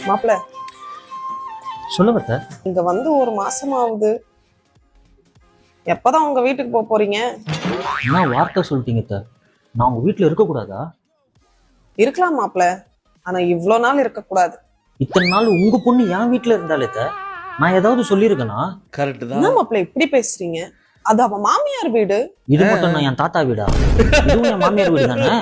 மாப்பிள்ள, சொல்லுங்க அத்தை. இங்க வந்து ஒரு மாசம் ஆகுது. எப்பதான் உங்க வீட்டுக்கு போக போறீங்க? என்ன வார்த்தை சொல்லிட்டீங்க அத்தை? நான் உங்க வீட்டுல இருக்க கூடாதா? இருக்கலாம் மாப்பிள்ள, ஆனா இவ்வளவு நாள் இருக்க கூடாது. இத்தனை நாள் உங்க பொண்ணு என் வீட்டுல இருந்தாலே அத்தை, நான் ஏதாவது சொல்லியிருக்கேனா? கரெக்ட் என்ன தான். மாப்பிள்ள இப்படி பேசுறீங்க? அது அவ மாமியார் வீடு. இது மட்டும் நான் என் தாத்தா வீடா? இதுவும் என் மாமியார் வீடு தானே?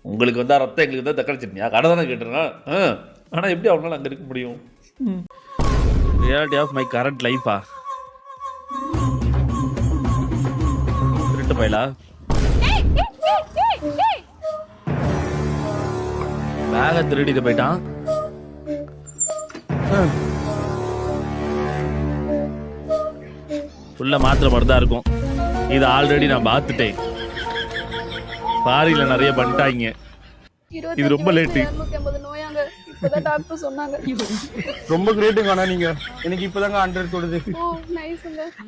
உங்களுக்கு வந்தா ரத்தம், எங்களுக்கு வந்தா தக்காளி சட்னியா? கடை தானே கேட்டுருக்கேன். ஆனால் எப்படி அவனால அங்கே இருக்க முடியும்? ரியாலிட்டி ஆஃப் மை கரண்ட் லைஃபா? திருட்டு பயிலா பேக திருடிட்டு போயிட்டான். உள்ள மாத்திரை மருந்து தான் இருக்கும். இது ஆல்ரெடி நான் பார்த்துட்டேன். பாரியில நிறைய பண்ணிட்டாங்க. இது ரொம்ப லேட்டு. ரொம்ப கிரேட்டுங்க. ஆனா நீங்க எனக்கு இப்பதாங்க 100 கொடுது.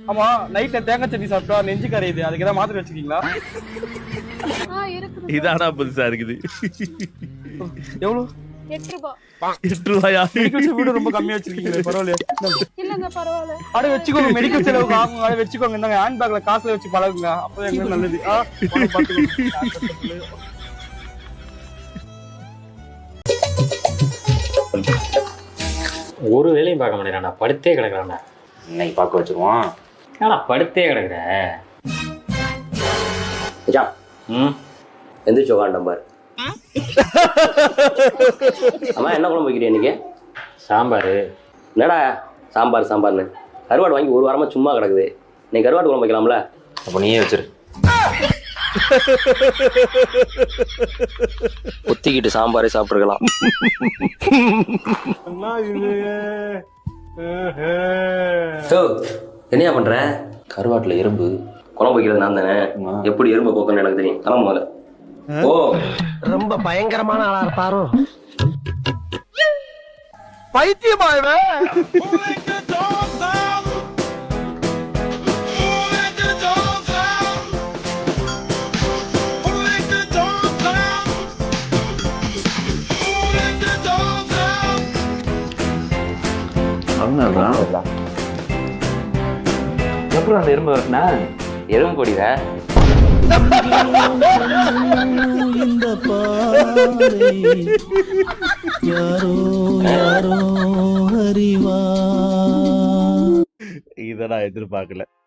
ஆமா, நைட்ல தேங்காய் சட்னி சாப்பிட்டா நெஞ்சு கரையுது, அதுக்கு ஏதாவது மாத்திரை வச்சுக்கீங்களா? இதானா புதுசா இருக்குது. எவ்வளவு? 8 ரூபாயா? மெடிக்கல் செலவு ரொம்ப கம்மியா வச்சிருக்கீங்க. பரவாயில்ல. அட வச்சுக்கோங்க, மெடிக்கல் செலவுக்கு ஆகுங்க. அட வச்சுக்கோங்க, இந்த ஹேண்ட் பேக்ல காசுல வச்சு பழகுங்க, அப்பதான் எங்களுக்கு நல்லது. ஒரு வேலையும் பார்க்க மாட்டேங்கிறான்டா, படுத்தே கிடக்குறான்டா. இன்னைக்கு பார்க்க வச்சிருவோம். ஏன்னா படுத்தே கிடக்குற எந்திரிச்சு உட்காண்டம் பாரு. அம்மா என்ன குழம்பு வைக்கிறியா இன்னைக்கு? சாம்பார். என்னடா சாம்பார் சாம்பார்னு? கருவாடு வாங்கி ஒரு வாரமா சும்மா கிடக்குது. நீ கருவாடு குழம்பு வைக்கலாம்ல? அப்போ நீயே வச்சிரு. ஒத்திக்கிட்டு சாம்பாரே சாப்பிட்டுருக்கலாம். என்னையா பண்ற? கருவாட்டில் எறும்பு. குழம்பு வைக்கிறது நான் தானே. எப்படி எறும்பு போக்கணும்னு எனக்கு தெரியும். கிளம்பு முதல்ல. ஓ, ரொம்ப பயங்கரமான ஆளா இருப்பாரோ? பைத்தியமா இவன்? எப்படி அந்த எறும்பு வரட்டுனா? எறும்பு பொடிவ இதை நான் எதிர்பார்க்கல.